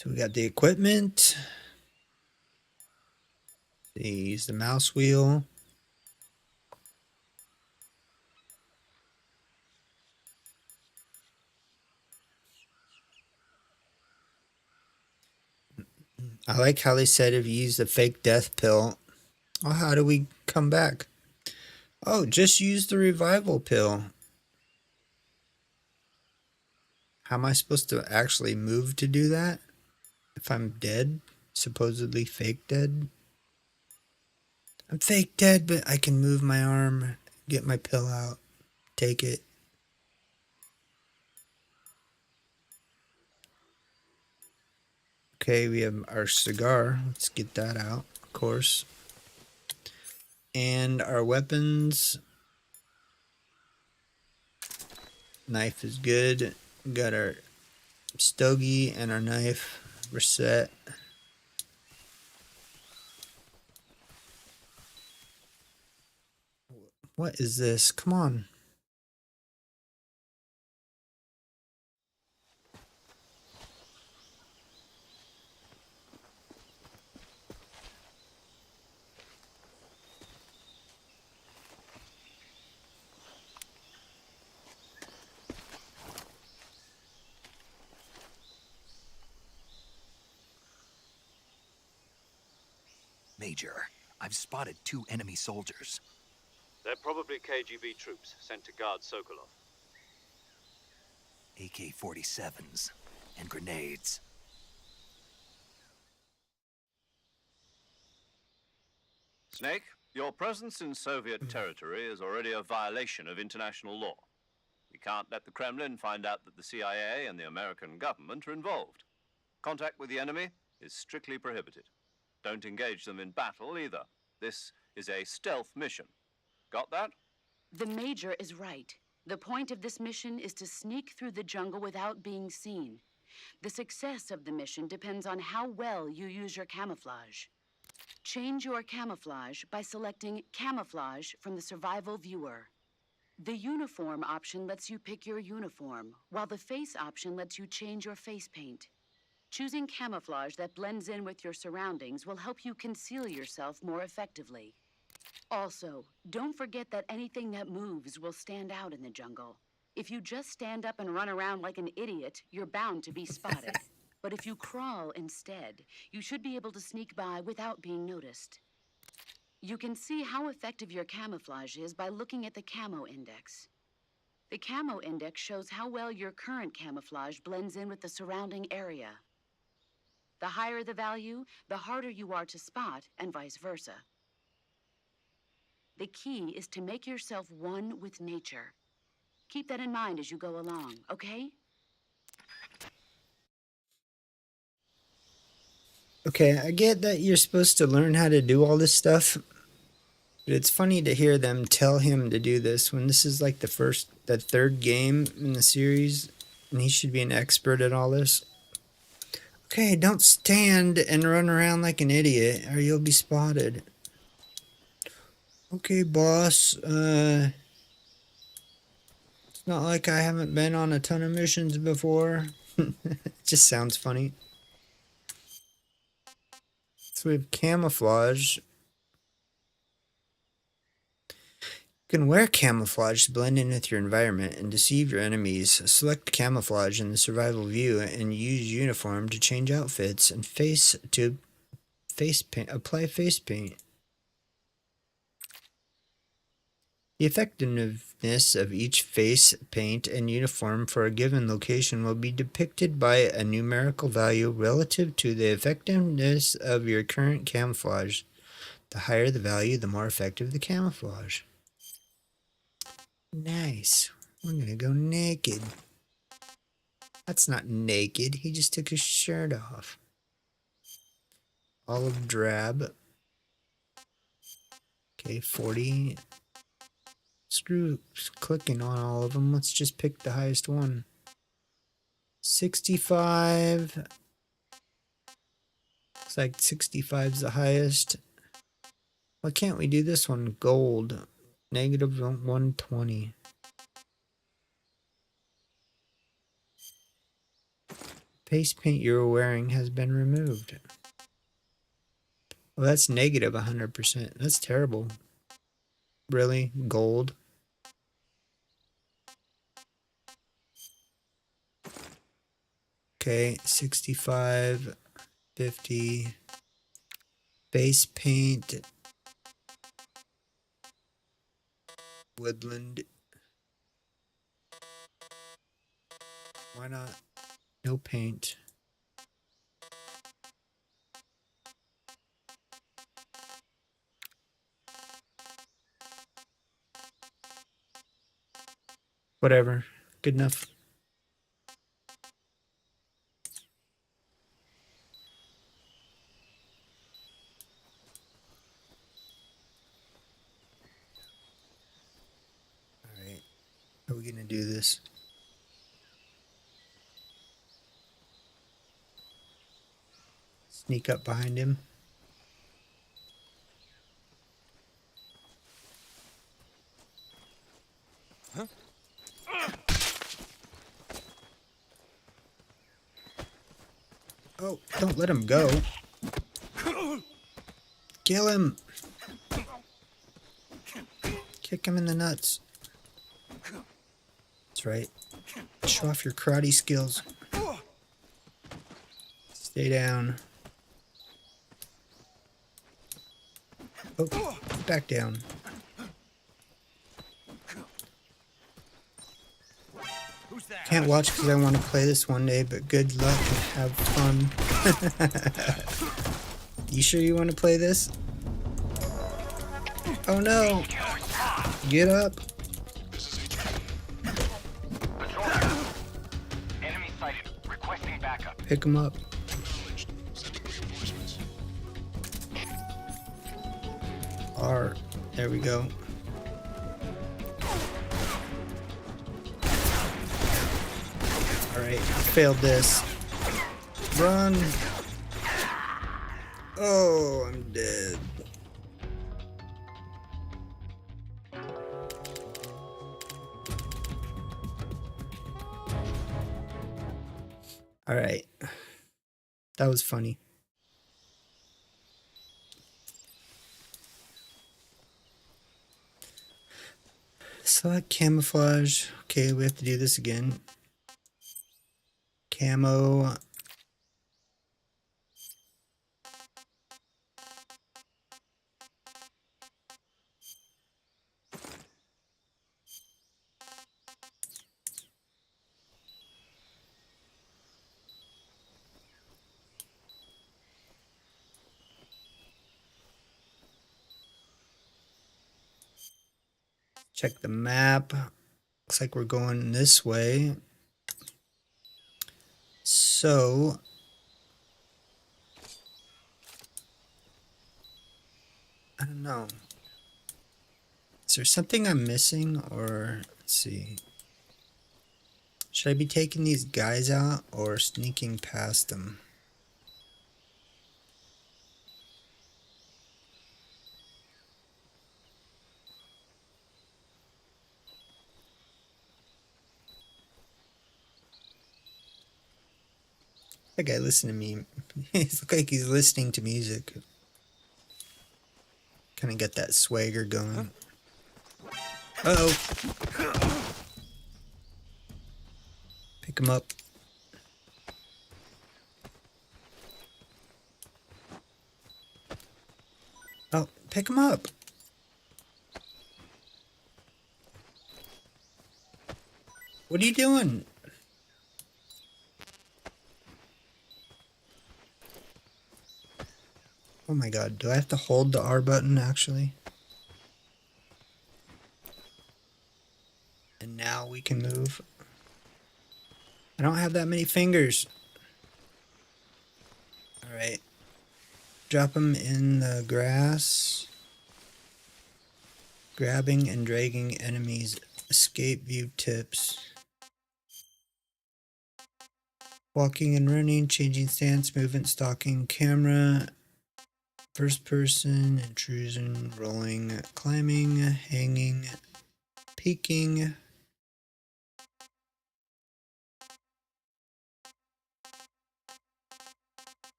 So we got the equipment. Use the mouse wheel. I like how they said if you use the fake death pill. Oh, how do we come back? Oh, just use the revival pill. How am I supposed to actually move to do that? If I'm dead? Supposedly fake dead? I'm fake dead, but I can move my arm, get my pill out, take it. Okay, we have our cigar. Let's get that out, of course. And our weapons. Knife is good. Got our stogie and our knife. We're set. What is this? Come on. Major, I've spotted 2 enemy soldiers. They're probably KGB troops sent to guard Sokolov. AK-47s and grenades. Snake, your presence in Soviet territory is already a violation of international law. We can't let the Kremlin find out that the CIA and the American government are involved. Contact with the enemy is strictly prohibited. Don't engage them in battle either. This is a stealth mission. Got that? The Major is right. The point of this mission is to sneak through the jungle without being seen. The success of the mission depends on how well you use your camouflage. Change your camouflage by selecting Camouflage from the Survival Viewer. The Uniform option lets you pick your uniform, while the Face option lets you change your face paint. Choosing camouflage that blends in with your surroundings will help you conceal yourself more effectively. Also, don't forget that anything that moves will stand out in the jungle. If you just stand up and run around like an idiot, you're bound to be spotted. But if you crawl instead, you should be able to sneak by without being noticed. You can see how effective your camouflage is by looking at the Camo Index. The Camo Index shows how well your current camouflage blends in with the surrounding area. The higher the value, the harder you are to spot, and vice versa. The key is to make yourself one with nature. Keep that in mind as you go along, okay? Okay, I get that you're supposed to learn how to do all this stuff, but it's funny to hear them tell him to do this when this is like the third game in the series, and he should be an expert at all this. Okay, don't stand and run around like an idiot, or you'll be spotted. Okay, boss, it's not like I haven't been on a ton of missions before. It just sounds funny. So we have camouflage. You can wear camouflage to blend in with your environment and deceive your enemies. Select camouflage in the survival view and use uniform to change outfits and apply face paint. The effectiveness of each face paint and uniform for a given location will be depicted by a numerical value relative to the effectiveness of your current camouflage. The higher the value, the more effective the camouflage. Nice. We're gonna go naked. That's not naked. He just took his shirt off. Olive drab. Okay, 40. Screw clicking on all of them. Let's just pick the highest one. 65. Looks like 65 is the highest. Why can't we do this one? Gold. Negative 120. Face paint you're wearing has been removed. Well, that's negative 100%. That's terrible. Really? Gold? Okay, 65, 50. Face paint. Woodland. Why not? No paint. Whatever. Good enough. Alright. How are we gonna do this? Sneak up behind him. Oh, don't let him go. Kill him. Kick him in the nuts. That's right. Show off your karate skills. Stay down. Oh, back down. Can't watch because I want to play this one day, but good luck and have fun. You sure you want to play this? Oh no! Get up! Enemy sighted. Requesting backup. Pick him up. R. There we go. Alright, failed this. Run! Oh, I'm dead. Alright. That was funny. Select camouflage. Okay, we have to do this again. Camo. Check the map. Looks like we're going this way. So I don't know. Is there something I'm missing, or let's see. Should I be taking these guys out or sneaking past them? That guy listen to me. He looks like he's listening to music. Kind of get that swagger going. Uh-oh. Pick him up. Oh, pick him up. What are you doing? Oh my god, do I have to hold the R button actually? And now we can move. I don't have that many fingers. Alright. Drop them in the grass. Grabbing and dragging enemies. Escape view tips. Walking and running, changing stance, movement, stalking, camera. First person, intrusion, rolling, climbing, hanging, peeking.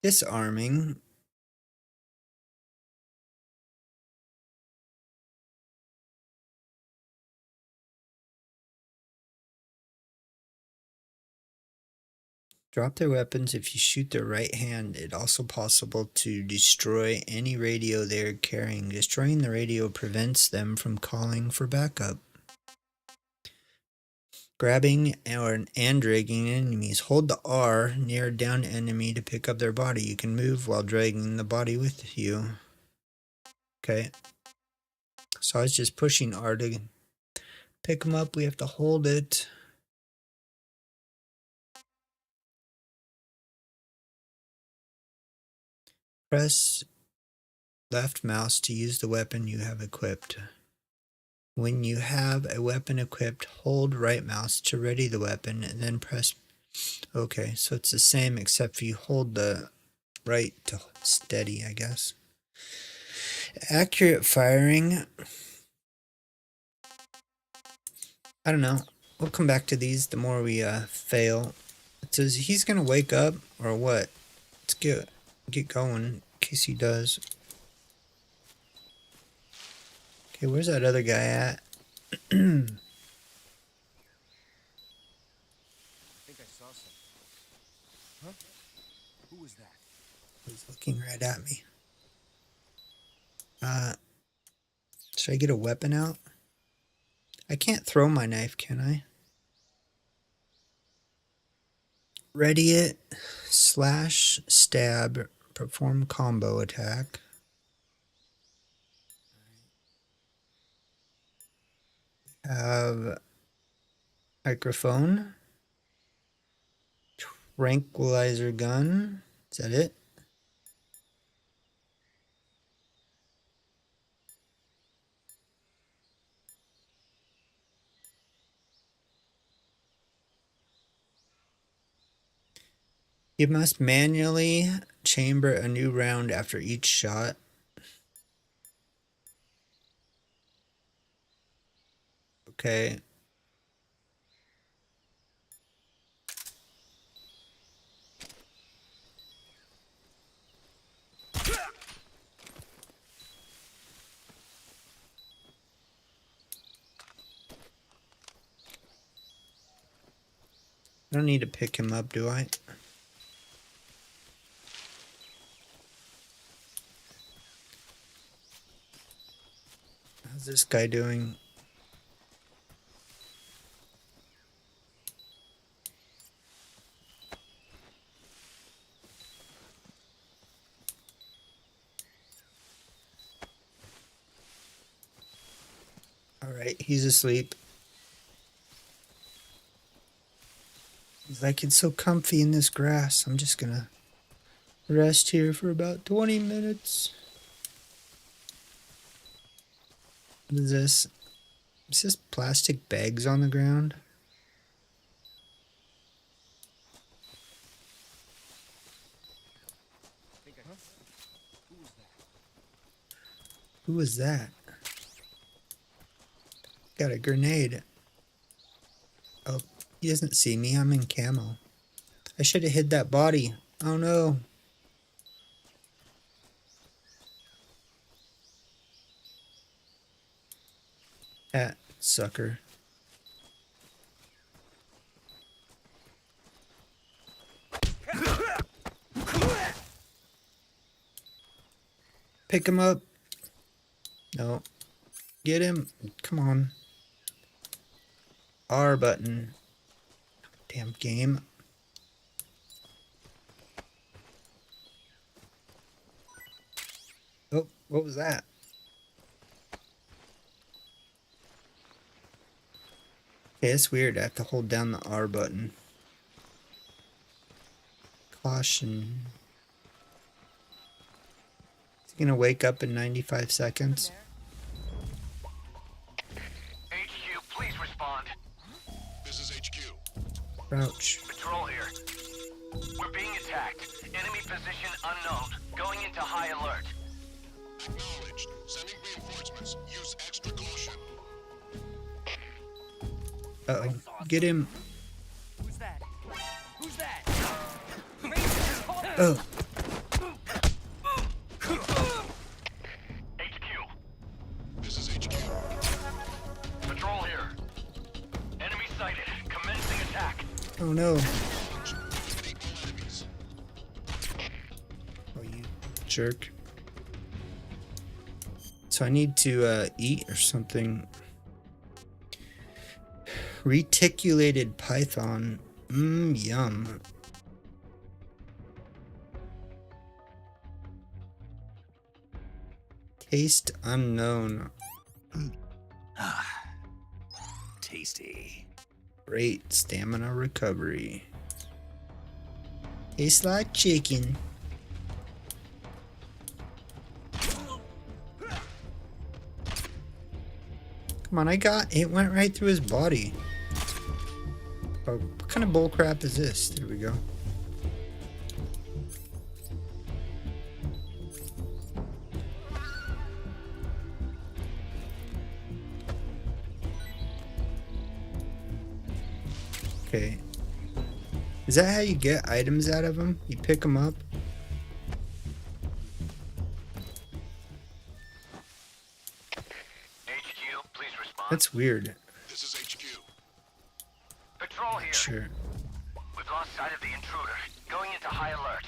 Disarming. Drop their weapons. If you shoot their right hand, it's also possible to destroy any radio they're carrying. Destroying the radio prevents them from calling for backup. Grabbing and dragging enemies. Hold the R near down enemy to pick up their body. You can move while dragging the body with you. Okay. So I was just pushing R to pick them up. We have to hold it. Press left mouse to use the weapon you have equipped. When you have a weapon equipped, hold right mouse to ready the weapon and then press. Okay, so it's the same except for you hold the right to steady, I guess. Accurate firing. I don't know. We'll come back to these the more we fail. It says he's gonna wake up or what? Let's get going in case he does. Okay, where's that other guy at? I think I saw something. Huh? Who was that? He's looking right at me. Should I get a weapon out? I can't throw my knife, can I? Ready it, slash, stab, perform combo attack. Have microphone, tranquilizer gun. Is that it? You must manually chamber a new round after each shot. Okay. I don't need to pick him up, do I? How's this guy doing? Alright, he's asleep. He's like, it's so comfy in this grass. I'm just gonna rest here for about 20 minutes. What is this? Is this plastic bags on the ground? Who was that? Got a grenade. Oh, he doesn't see me. I'm in camo. I should have hid that body. Oh no. That sucker. Pick him up. No. Get him. Come on. R button. Damn game. Oh, what was that? Okay, it's weird. I have to hold down the R button. Caution. Is he gonna wake up in 95 seconds? HQ, please respond. This is HQ. Crouch. Patrol here. We're being attacked. Enemy position unknown. Going into high alert. Acknowledged. Sending reinforcements. Use extra caution. Uh-oh. Get him. Who's that? Who's that? Oh. HQ. This is HQ. Patrol here. Enemy sighted. Commencing attack. Oh no. Eliminate all enemies. Oh, you jerk. So I need to eat or something. Reticulated python. Yum. Taste unknown. Tasty. Great stamina recovery. Tastes like chicken. Come on, it went right through his body. Oh, what kind of bull crap is this? There we go. Okay. Is that how you get items out of them? You pick them up? HQ, please respond. That's weird. This is HQ. Patrol here. Sure. We've lost sight of the intruder. Going into high alert.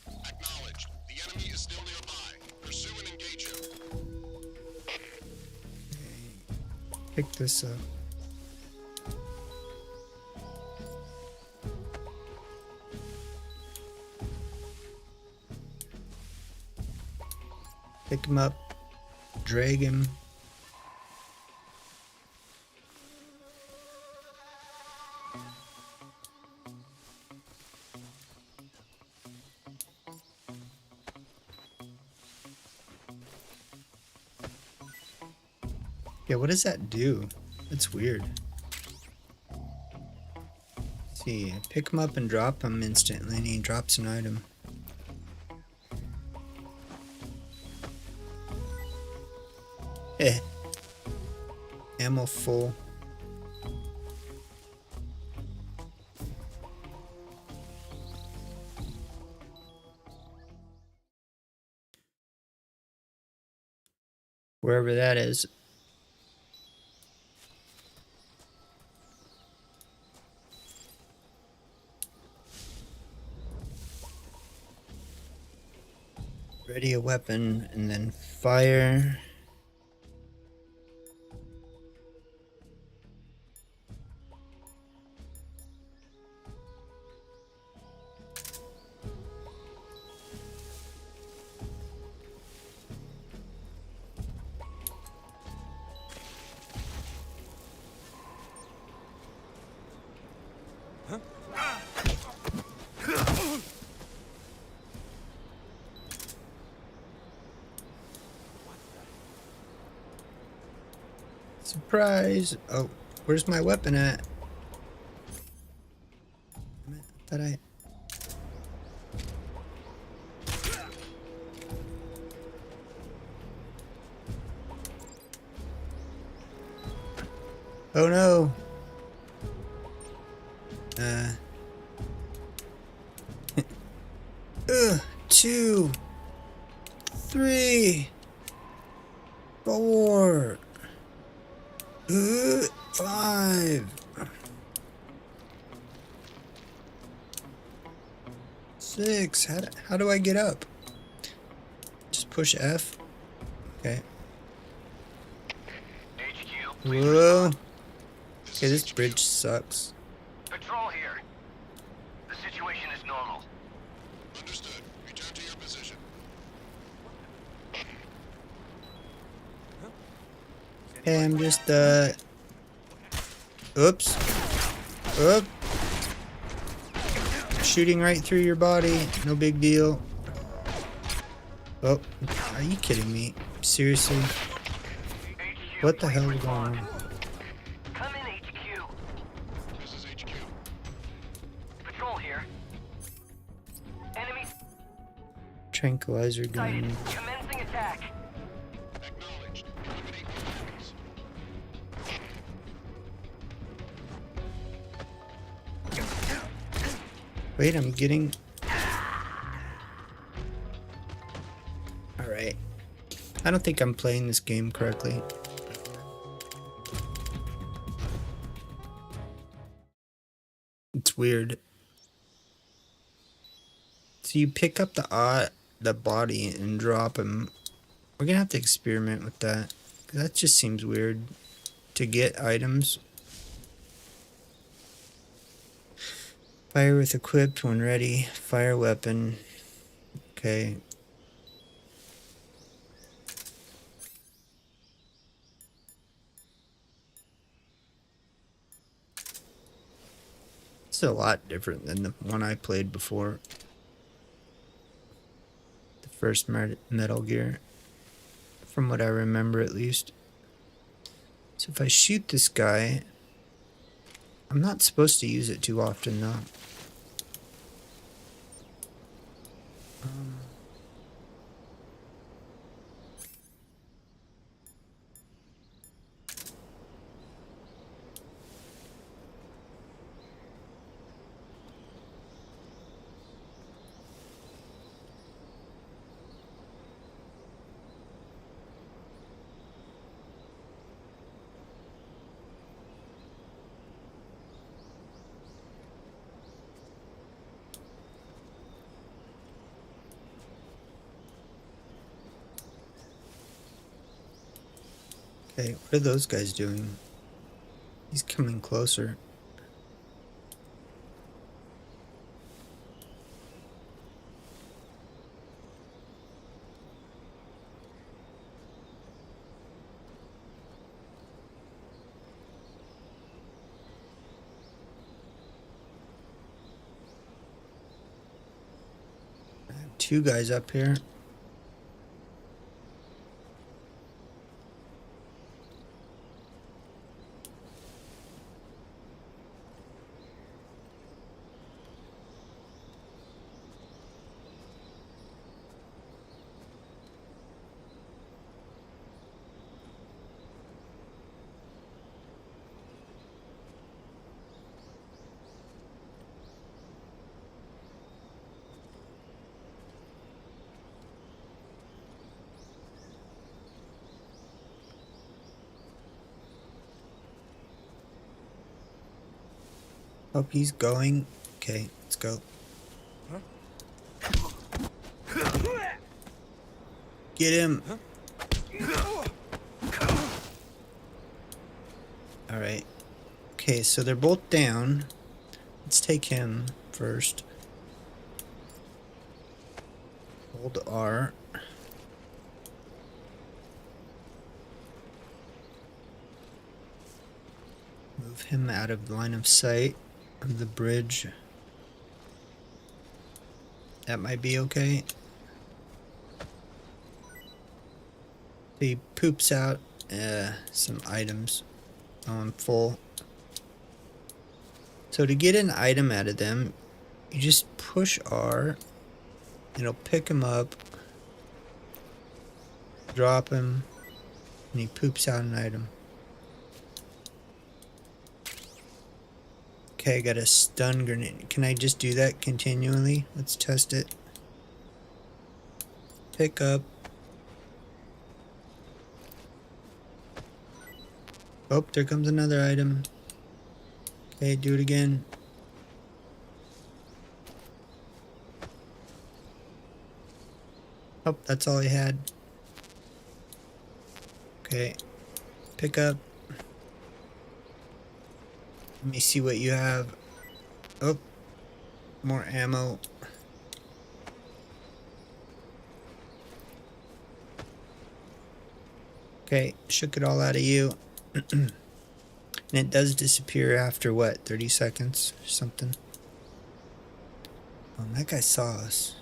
Acknowledged. The enemy is still nearby. Pursue and engage him. Pick this up. Pick him up. Drag him. Yeah, what does that do? That's weird. Let's see, I pick him up and drop him instantly, and he drops an item. Eh. Ammo full. Wherever that is. Ready a weapon and then fire. Surprise! Oh, where's my weapon at? Thought I... Oh no! 2, 3, 4, 5, 6. How do I get up? Just push F. Okay. Whoa. Okay, this bridge sucks. Patrol here. The situation is normal. Understood. Return to your position. Hey, I'm just, oops. Oop. Shooting right through your body. No big deal. Oh, are you kidding me? Seriously? What the hell is going on? Come in, HQ. This is HQ. Patrol here. Enemy Tranquilizer sighted. gun. Commencing attack. Acknowledged. Eliminate the enemies. Wait, I'm getting... Alright. I don't think I'm playing this game correctly. It's weird. So you pick up the body and drop him. We're gonna have to experiment with that. 'Cause that just seems weird. To get items. Fire with equipped when ready. Fire weapon. Okay. It's a lot different than the one I played before. The first Metal Gear. From what I remember, at least. So if I shoot this guy, I'm not supposed to use it too often, though. Okay, what are those guys doing? He's coming closer. I have two guys up here. Oh, he's going. Okay, let's go. Get him. Alright. Okay, so they're both down. Let's take him first. Hold R. Move him out of line of sight of the bridge. That might be okay. He poops out some items. Oh, I'm full. So to get an item out of them, you just push R. It'll pick him up, drop him, and he poops out an item. Okay, I got a stun grenade. Can I just do that continually? Let's test it. Pick up. Oh, there comes another item. Okay, do it again. Oh, that's all I had. Okay, pick up. Let me see what you have. Oh, more ammo. Okay, shook it all out of you. And it does disappear after what, 30 seconds or something? Oh, that guy saw us.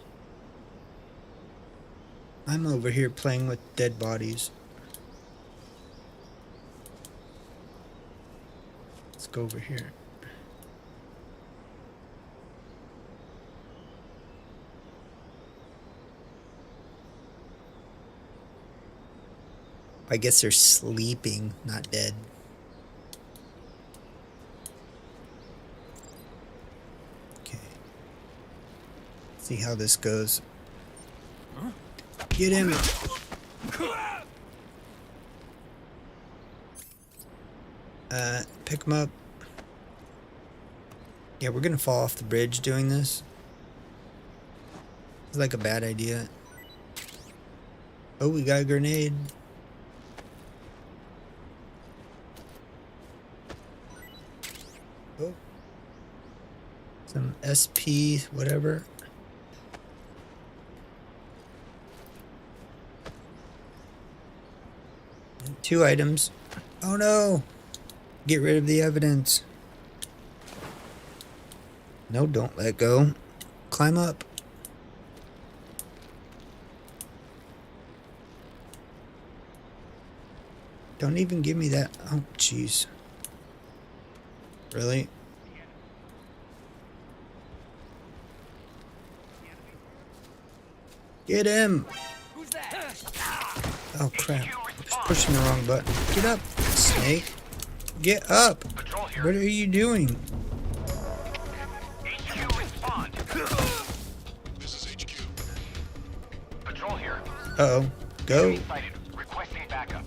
I'm over here playing with dead bodies. Let's go over here. I guess they're sleeping, not dead. Okay. See how this goes. Get him! Pick him up. Yeah, we're gonna fall off the bridge doing this. It's like a bad idea. Oh, we got a grenade. Oh. Some SP, whatever. And 2 items. Oh no! Get rid of the evidence. No, don't let go. Climb up. Don't even give me that. Oh, jeez. Really? Get him! Oh, crap. I was pushing the wrong button. Get up, Snake. Get up! What are you doing? HQ respond. This is HQ. Patrol here. Uh-oh. Go. Sighted. Requesting backup.